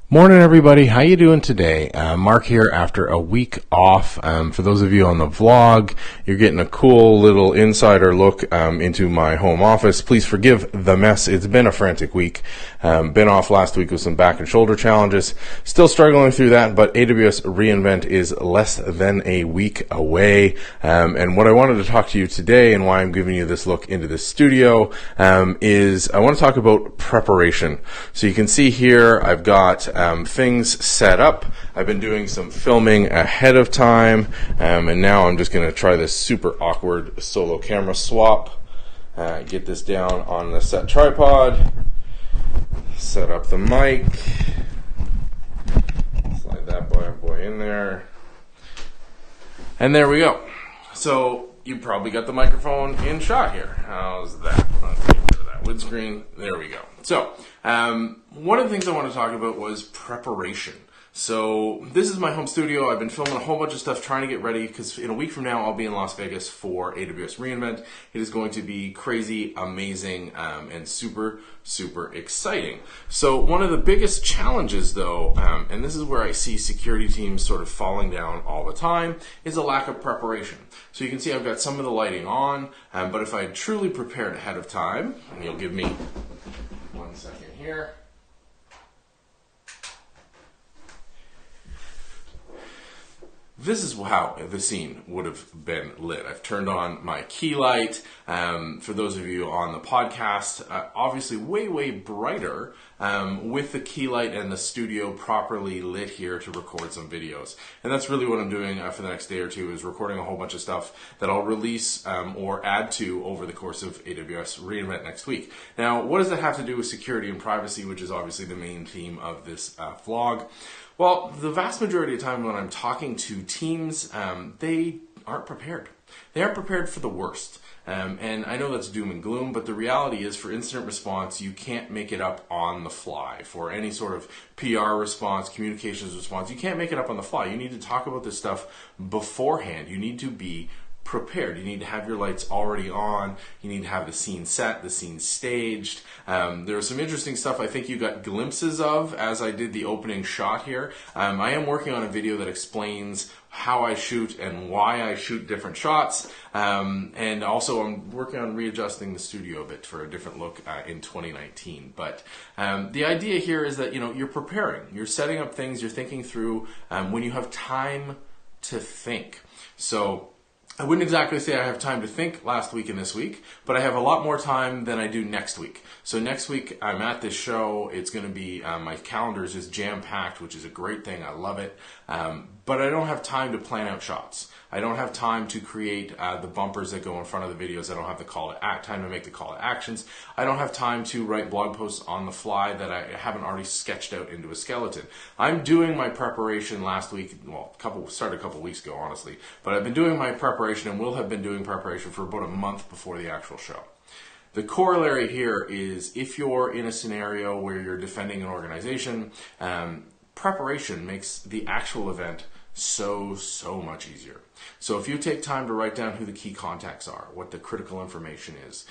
Morning, everybody. How you doing today? Mark here after a week off. For those of you on the vlog, you're getting a cool little insider look into my home office. Please forgive the mess. It's been a frantic week. Been off last week with some back and shoulder challenges. Still struggling through that, but AWS reInvent is less than a week away. And what I wanted to talk to you today and why I'm giving you this look into the studio is I want to talk about preparation. So you can see here I've got things set up. I've been doing some filming ahead of time, and now I'm just going to try this super awkward solo camera swap. Get this down on the set tripod, set up the mic, slide that boy in there, and there we go. So you probably got the microphone in shot here. How's that? Let's get rid of that windscreen. There we go. So one of the things I want to talk about was preparation. So this is my home studio. I've been filming a whole bunch of stuff trying to get ready because in a week from now I'll be in Las Vegas for AWS reInvent. It is going to be crazy, amazing, and super exciting. So one of the biggest challenges though, and this is where I see security teams sort of falling down all the time, is a lack of preparation. So you can see I've got some of the lighting on, but if I had truly prepared ahead of time, and you'll give me 1 second here. This is how the scene would have been lit. I've turned on my key light. For those of you on the podcast, obviously way brighter with the key light and the studio properly lit here to record some videos. And that's really what I'm doing for the next day or two, is recording a whole bunch of stuff that I'll release or add to over the course of AWS reInvent next week. Now, what does that have to do with security and privacy, which is obviously the main theme of this vlog? Well, the vast majority of the time when I'm talking to teams, they aren't prepared. They aren't prepared for the worst. And I know that's doom and gloom, but the reality is for incident response, you can't make it up on the fly. For any sort of PR response, communications response, you can't make it up on the fly. You need to talk about this stuff beforehand. You need to be prepared. You need to have your lights already on. You need to have the scene set, the scene staged. There was some interesting stuff I think you got glimpses of as I did the opening shot here. I am working on a video that explains how I shoot and why I shoot different shots. And also I'm working on readjusting the studio a bit for a different look in 2019. But the idea here is that, you're preparing. You're setting up things. You're thinking through when you have time to think. So I wouldn't exactly say I have time to think last week and this week, but I have a lot more time than I do next week. So next week I'm at this show. It's going to be, my calendar is just jam-packed, which is a great thing. I love it. But I don't have time to plan out shots. I don't have time to create the bumpers that go in front of the videos. I don't have time to make the call to actions. I don't have time to write blog posts on the fly that I haven't already sketched out into a skeleton. I'm doing my preparation last week, started a couple weeks ago, honestly, but I've been doing my preparation and will have been doing preparation for about a month before the actual show. The corollary here is if you're in a scenario where you're defending an organization, preparation makes the actual event so much easier. So if you take time to write down who the key contacts are, what the critical information is,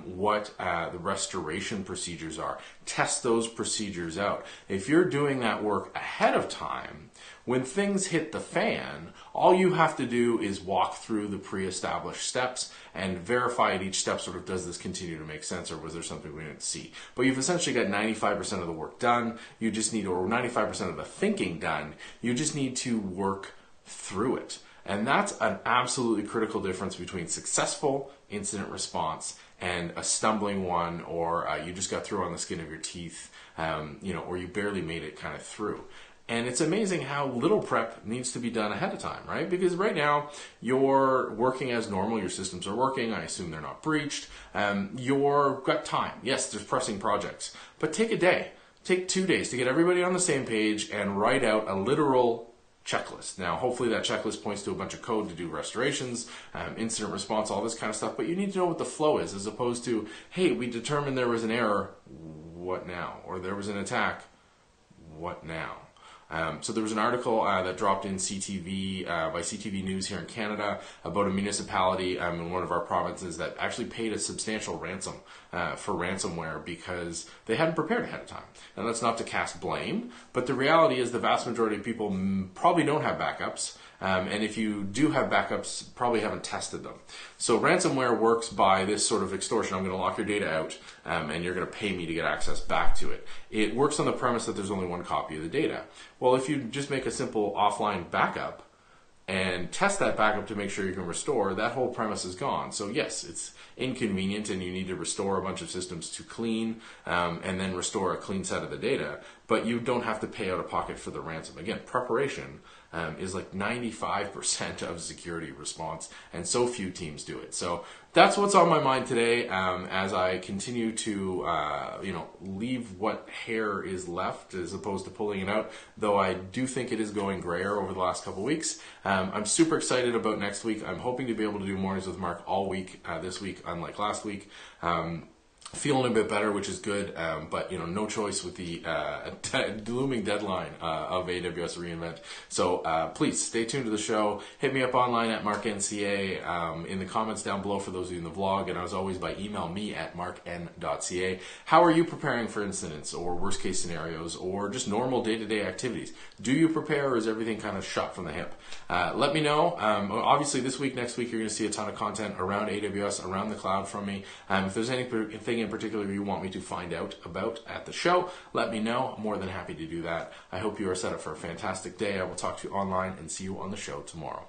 what the restoration procedures are, test those procedures out. If you're doing that work ahead of time, when things hit the fan, all you have to do is walk through the pre-established steps and verify at each step sort of, does this continue to make sense, or was there something we didn't see? But you've essentially got 95% of the work done. You just need, or 95% of the thinking done. You just need to work through it. And that's an absolutely critical difference between successful incident response and a stumbling one, or you just got through on the skin of your teeth, or you barely made it kind of through. And it's amazing how little prep needs to be done ahead of time, right? Because right now, you're working as normal, your systems are working, I assume they're not breached, you've got time. Yes, there's pressing projects, but take a day, take 2 days to get everybody on the same page and write out a literal checklist. Now, hopefully that checklist points to a bunch of code to do restorations, incident response, all this kind of stuff, but you need to know what the flow is, as opposed to, hey, we determined there was an error, what now? Or there was an attack, what now? So there was an article that dropped in CTV by CTV News here in Canada about a municipality in one of our provinces that actually paid a substantial ransom for ransomware because they hadn't prepared ahead of time. And that's not to cast blame, but the reality is the vast majority of people probably don't have backups. And if you do have backups, probably haven't tested them. So ransomware works by this sort of extortion. I'm going to lock your data out, and you're going to pay me to get access back to it. It works on the premise that there's only one copy of the data. Well, if you just make a simple offline backup and test that backup to make sure you can restore, that whole premise is gone. So yes, it's inconvenient and you need to restore a bunch of systems to clean and then restore a clean set of the data, but you don't have to pay out of pocket for the ransom. Again, preparation is like 95% of security response, and so few teams do it. So that's what's on my mind today as I continue to leave what hair is left as opposed to pulling it out, though I do think it is going grayer over the last couple of weeks. I'm super excited about next week. I'm hoping to be able to do Mornings with Mark all week this week, unlike last week. Feeling a bit better, which is good, but no choice with the looming deadline of AWS reInvent. So please stay tuned to the show. Hit me up online at marknca, in the comments down below for those of you in the vlog, and as always by email me at markn.ca. How are you preparing for incidents or worst case scenarios or just normal day-to-day activities? Do you prepare, or is everything kind of shot from the hip? Let me know. Obviously this week, next week, you're going to see a ton of content around AWS, around the cloud from me. If there's anything in particular you want me to find out about at the show, let me know. I'm more than happy to do that. I hope you are set up for a fantastic day. I will talk to you online and see you on the show tomorrow.